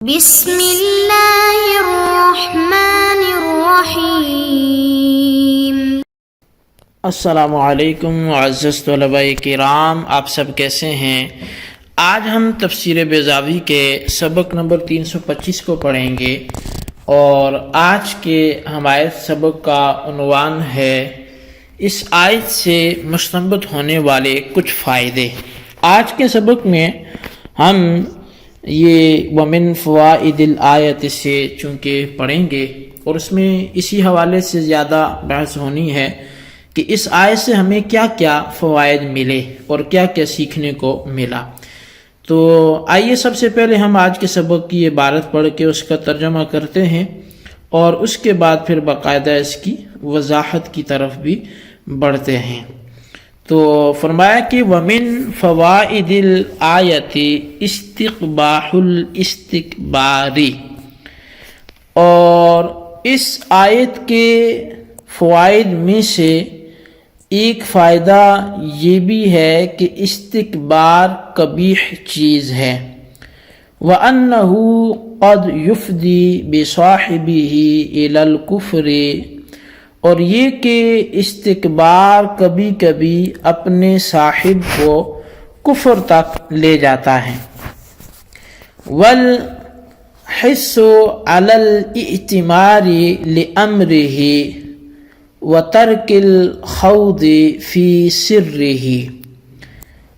بسم اللہ الرحمن الرحیم۔ السلام علیکم معزز طلباء کرام، آپ سب کیسے ہیں؟ آج ہم تفسیر بیضاوی کے سبق نمبر 325 کو پڑھیں گے، اور آج کے ہمارے سبق کا عنوان ہے اس آیت سے مستنبط ہونے والے کچھ فائدے۔ آج کے سبق میں ہم یہ ومن فوائد الآیت سے چونکہ پڑھیں گے، اور اس میں اسی حوالے سے زیادہ بحث ہونی ہے کہ اس آیت سے ہمیں کیا کیا فوائد ملے اور کیا کیا سیکھنے کو ملا۔ تو آئیے سب سے پہلے ہم آج کے سبق کی عبارت پڑھ کے اس کا ترجمہ کرتے ہیں، اور اس کے بعد پھر باقاعدہ اس کی وضاحت کی طرف بھی بڑھتے ہیں۔ تو فرمایا کہ وَمِن فَوَائِدِ الْآیَةِ اسْتِقْبَاحُ الْاِسْتِكْبَارِ، اور اس آیت کے فوائد میں سے ایک فائدہ یہ بھی ہے کہ استکبار قبیح چیز ہے، وَأَنَّهُ قَدْ يُفْضِي بِصَاحِبِهِ إِلَى الْكُفْرِ، اور یہ کہ استکبار کبھی کبھی اپنے صاحب کو کفر تک لے جاتا ہے۔ وَالْحِسُّ عَلَى الْإِئْتِمَارِ لِأَمْرِهِ وَتَرْكِ الْخَوْضِ فِي سِرِّهِ،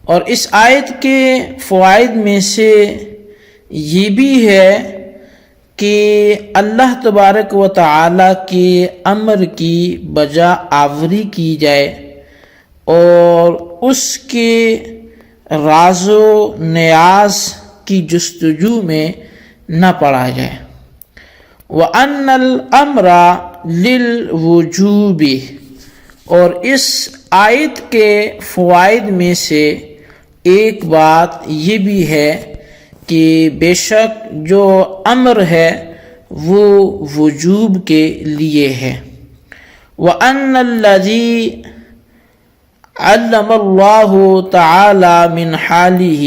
اور اس آیت کے فوائد میں سے یہ بھی ہے کہ اللہ تبارک و تعالی کے امر کی بجا آوری کی جائے اور اس کے راز و نیاز کی جستجو میں نہ پڑا جائے۔ وَأَنَّ الْأَمْرَ لِلْوُجُوبِ، اور اس آیت کے فوائد میں سے ایک بات یہ بھی ہے کہ بے شک جو امر ہے وہ وجوب کے لیے ہے۔ وَأَنَّ الَّذِي عَلَّمَ اللَّهُ تَعَالَى مِنْ حَالِهِ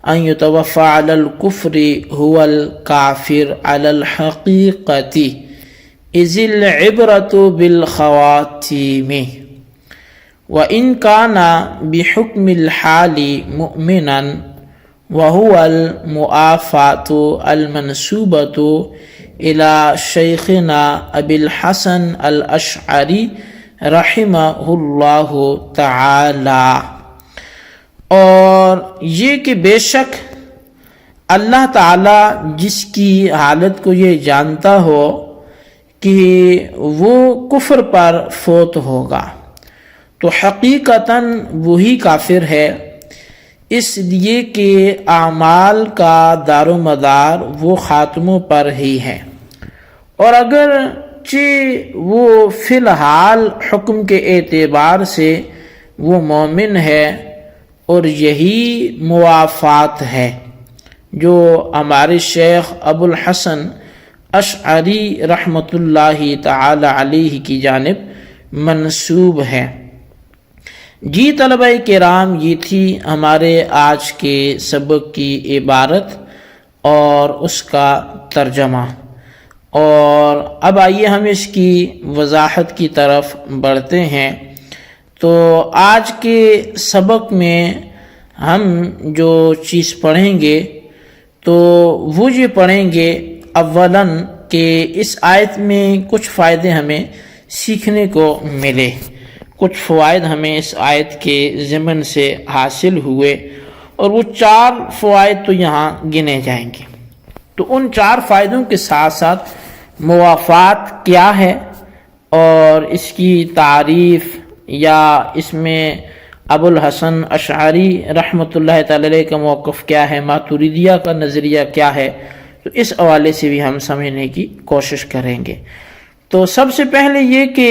أَن يتوفى على الكفر هو الكافر على الحقيقة، إذ العبرة بالخواتيم، وَإِنْ كَانَ بِحُكْمِ الْحَالِ مُؤْمِنًا وَهُوَ الْمُعَافَاةُ الْمَنْسُوبَةُ إِلَى شَيْخِنَا أَبِي الْحَسَنِ الْأَشْعَرِي رحمہ اللہ تعالی، اور یہ کہ بے شک اللہ تعالی جس کی حالت کو یہ جانتا ہو کہ وہ کفر پر فوت ہوگا تو حقیقتاً وہی کافر ہے، اس لیے کہ اعمال کا دار و مدار وہ خاتموں پر ہی ہے، اور اگرچہ وہ فی الحال حکم کے اعتبار سے وہ مومن ہے، اور یہی موافات ہے جو ہمارے شیخ ابو الحسن اشعری رحمۃ اللہ تعالی علیہ کی جانب منسوب ہے۔ جی طلبہ کرام، یہ تھی ہمارے آج کے سبق کی عبارت اور اس کا ترجمہ، اور اب آئیے ہم اس کی وضاحت کی طرف بڑھتے ہیں۔ تو آج کے سبق میں ہم جو چیز پڑھیں گے تو وہ یہ پڑھیں گے اولاً کہ اس آیت میں کچھ فائدے ہمیں سیکھنے کو ملے، کچھ فوائد ہمیں اس آیت کے ضمن سے حاصل ہوئے، اور وہ 4 فوائد تو یہاں گنے جائیں گے۔ تو ان 4 فائدوں کے ساتھ ساتھ موافات کیا ہے اور اس کی تعریف، یا اس میں ابو الحسن اشعری رحمۃ اللہ تعالی علیہ کا موقف کیا ہے، ماتوریدیہ کا نظریہ کیا ہے، تو اس حوالے سے بھی ہم سمجھنے کی کوشش کریں گے۔ تو سب سے پہلے یہ کہ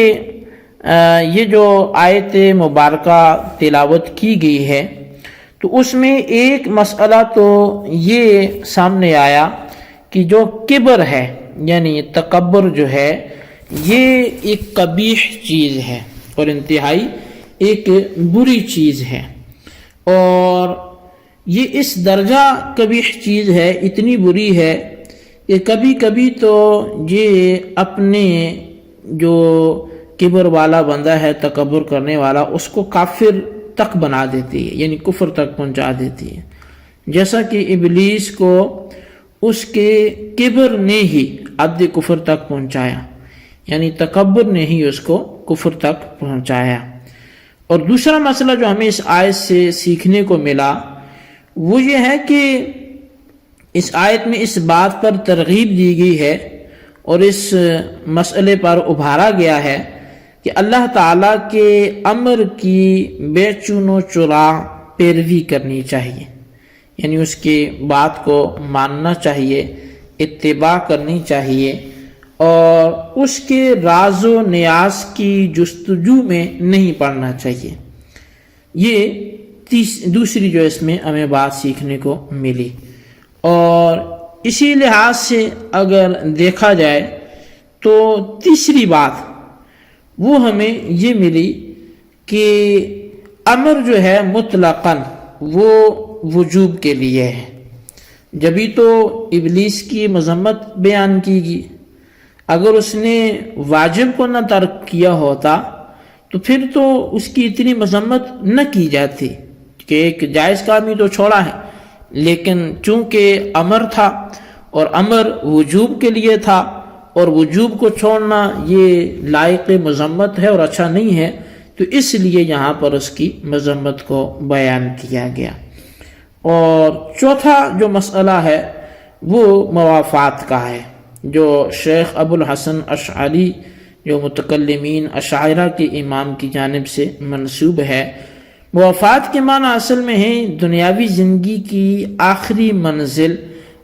یہ جو آیت مبارکہ تلاوت کی گئی ہے تو اس میں ایک مسئلہ تو یہ سامنے آیا کہ جو کبر ہے، یعنی تکبر جو ہے، یہ ایک قبیح چیز ہے اور انتہائی ایک بری چیز ہے۔ اور یہ اس درجہ قبیح چیز ہے، اتنی بری ہے کہ کبھی کبھی تو یہ اپنے جو کبر والا بندہ ہے، تکبر کرنے والا، اس کو کافر تک بنا دیتی ہے، یعنی کفر تک پہنچا دیتی ہے، جیسا کہ ابلیس کو اس کے کبر نے ہی حد کفر تک پہنچایا، یعنی تکبر نے ہی اس کو کفر تک پہنچایا۔ اور دوسرا مسئلہ جو ہمیں اس آیت سے سیکھنے کو ملا وہ یہ ہے کہ اس آیت میں اس بات پر ترغیب دی گئی ہے اور اس مسئلے پر ابھارا گیا ہے کہ اللہ تعالیٰ کے امر کی بے چون و چرا پیروی کرنی چاہیے، یعنی اس کی بات کو ماننا چاہیے، اتباع کرنی چاہیے، اور اس کے راز و نیاز کی جستجو میں نہیں پڑنا چاہیے۔ یہ دوسری جو اس میں ہمیں بات سیکھنے کو ملی۔ اور اسی لحاظ سے اگر دیکھا جائے تو تیسری بات وہ ہمیں یہ ملی کہ امر جو ہے مطلقاً وہ وجوب کے لیے ہے، جبھی تو ابلیس کی مذمت بیان کی گئی۔ اگر اس نے واجب کو نہ ترک کیا ہوتا تو پھر تو اس کی اتنی مذمت نہ کی جاتی کہ ایک جائز کام ہی تو چھوڑا ہے، لیکن چونکہ امر تھا اور امر وجوب کے لیے تھا، اور وجوب کو چھوڑنا یہ لائق مذمت ہے اور اچھا نہیں ہے، تو اس لیے یہاں پر اس کی مذمت کو بیان کیا گیا۔ اور چوتھا جو مسئلہ ہے وہ موافات کا ہے، جو شیخ ابو الحسن اشعری جو متکلمین اشاعرہ کے امام کی جانب سے منسوب ہے۔ موافات کے معنی اصل میں ہیں دنیاوی زندگی کی آخری منزل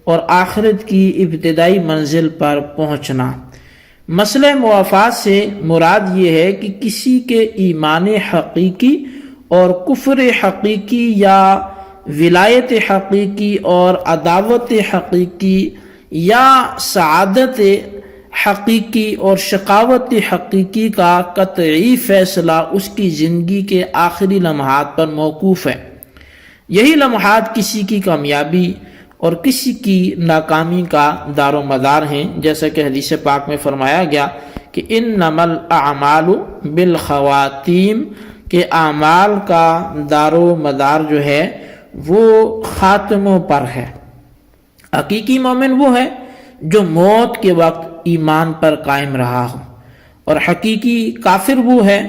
اور آخرت کی ابتدائی منزل پر پہنچنا۔ مسئلہ موافات سے مراد یہ ہے کہ کسی کے ایمان حقیقی اور کفر حقیقی یا ولایت حقیقی اور عداوت حقیقی یا سعادت حقیقی اور شقاوت حقیقی کا قطعی فیصلہ اس کی زندگی کے آخری لمحات پر موقوف ہے۔ یہی لمحات کسی کی کامیابی اور کسی کی ناکامی کا دار و مدار ہیں، جیسا کہ حدیث پاک میں فرمایا گیا کہ انما الاعمال بالخواتیم، کہ اعمال کا دار و مدار جو ہے وہ خاتموں پر ہے۔ حقیقی مومن وہ ہے جو موت کے وقت ایمان پر قائم رہا ہو، اور حقیقی کافر وہ ہے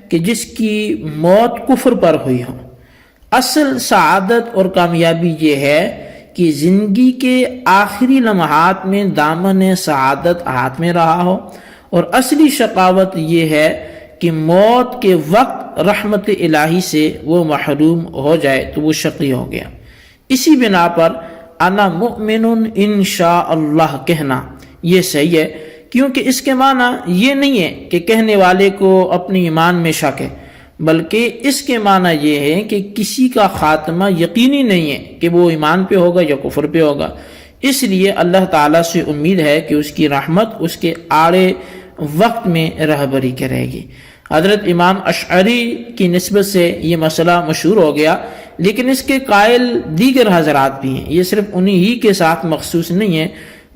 کہ جس کی موت کفر پر ہوئی ہو۔ اصل سعادت اور کامیابی یہ ہے کہ زندگی کے آخری لمحات میں دامن سعادت ہاتھ میں رہا ہو، اور اصلی شقاوت یہ ہے کہ موت کے وقت رحمت الہی سے وہ محروم ہو جائے تو وہ شقی ہو گیا۔ اسی بنا پر انا مؤمن انشاء اللہ کہنا یہ صحیح ہے، کیونکہ اس کے معنی یہ نہیں ہے کہ کہنے والے کو اپنی ایمان میں شک ہے، بلکہ اس کے معنی یہ ہے کہ کسی کا خاتمہ یقینی نہیں ہے کہ وہ ایمان پہ ہوگا یا کفر پہ ہوگا، اس لیے اللہ تعالیٰ سے امید ہے کہ اس کی رحمت اس کے آڑے وقت میں رہبری کرے گی۔ حضرت امام اشعری کی نسبت سے یہ مسئلہ مشہور ہو گیا، لیکن اس کے قائل دیگر حضرات بھی ہیں، یہ صرف انہی ہی کے ساتھ مخصوص نہیں ہے،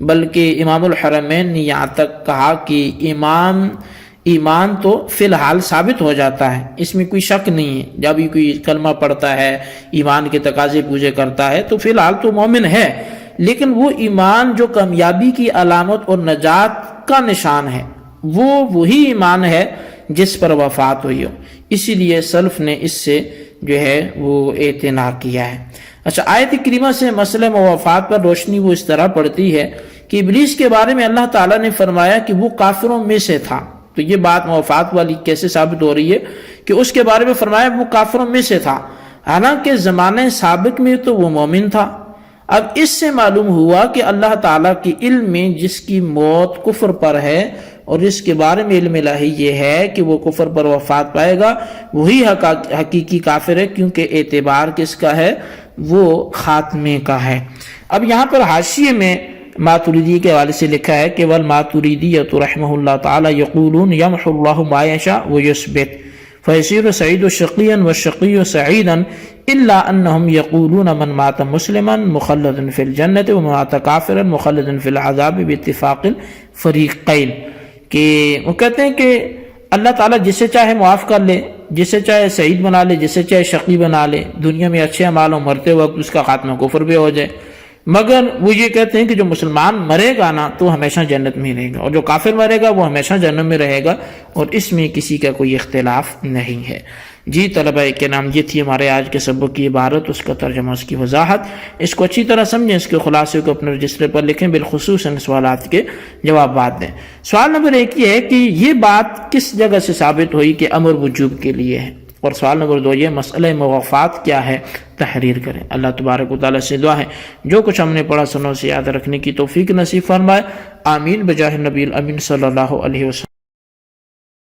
بلکہ امام الحرمین نے یہاں تک کہا کہ ایمان تو فی الحال ثابت ہو جاتا ہے، اس میں کوئی شک نہیں ہے۔ جب ہی کوئی کلمہ پڑھتا ہے، ایمان کے تقاضے پوجے کرتا ہے، تو فی الحال تو مومن ہے، لیکن وہ ایمان جو کامیابی کی علامت اور نجات کا نشان ہے، وہ وہی ایمان ہے جس پر وفات ہوئی ہو۔ اسی لیے سلف نے اس سے جو ہے وہ اعتنا کیا ہے۔ اچھا، آیت کریمہ سے مسئلہ موافات پر روشنی وہ اس طرح پڑتی ہے کہ ابلیس کے بارے میں اللہ تعالیٰ نے فرمایا کہ وہ کافروں میں سے تھا، تو یہ بات موافات والی کیسے ثابت ہو رہی ہے کہ اس کے بارے میں فرمایا وہ کافروں میں سے تھا، حالانکہ زمانے سابق میں تو وہ مومن تھا۔ اب اس سے معلوم ہوا کہ اللہ تعالیٰ کے علم میں جس کی موت کفر پر ہے اور اس کے بارے میں علم الہی یہ ہے کہ وہ کفر پر وفات پائے گا، وہی حقیقی کافر ہے، کیونکہ اعتبار کس کا ہے؟ وہ خاتمے کا ہے۔ اب یہاں پر حاشیے میں ماتریدی کے حوالے سے لکھا ہے کہ والماتریدیۃ رحمہ اللہ تعالی یقولون یمحو اللہ ما یشاء ویثبت، فيصير سعيد شقيا والشقي سعيدا إلا أنهم يقولون من مات مسلما مخلد في الجنة ومن مات كافرا مخلد في العذاب باتفاق الفريقين. کہ وہ کہتے ہیں کہ اللہ تعالیٰ جسے چاہے معاف کر لے، جسے چاہے سعید بنا لے، جسے چاہے شقی بنا لے، دنیا میں اچھے اعمال ہو، مرتے وقت اس کا خاتمہ کفر بھی ہو جائے، مگر وہ یہ کہتے ہیں کہ جو مسلمان مرے گا نا تو ہمیشہ جنت میں رہے گا، اور جو کافر مرے گا وہ ہمیشہ جنت میں رہے گا، اور اس میں کسی کا کوئی اختلاف نہیں ہے۔ جی طلبہ کے نام، یہ تھی ہمارے آج کے سبق کی عبارت، اس کا ترجمہ، اس کی وضاحت۔ اس کو اچھی طرح سمجھیں، اس کے خلاصے کو اپنے رجسٹر پر لکھیں، بالخصوص ان سوالات کے جوابات دیں۔ سوال نمبر 1 یہ ہے کہ یہ بات کس جگہ سے ثابت ہوئی کہ امر وجوب کے لیے ہے، اور سوال نمبر 2 یہ مسئلہ مغافات کیا ہے، تحریر کریں۔ اللہ تبارک و تعالیٰ سے دعا ہے جو کچھ ہم نے پڑھا سنوں سے یاد رکھنے کی توفیق نصیب فرمائے، آمین بجاہ نبی الامین صلی اللہ علیہ وسلم۔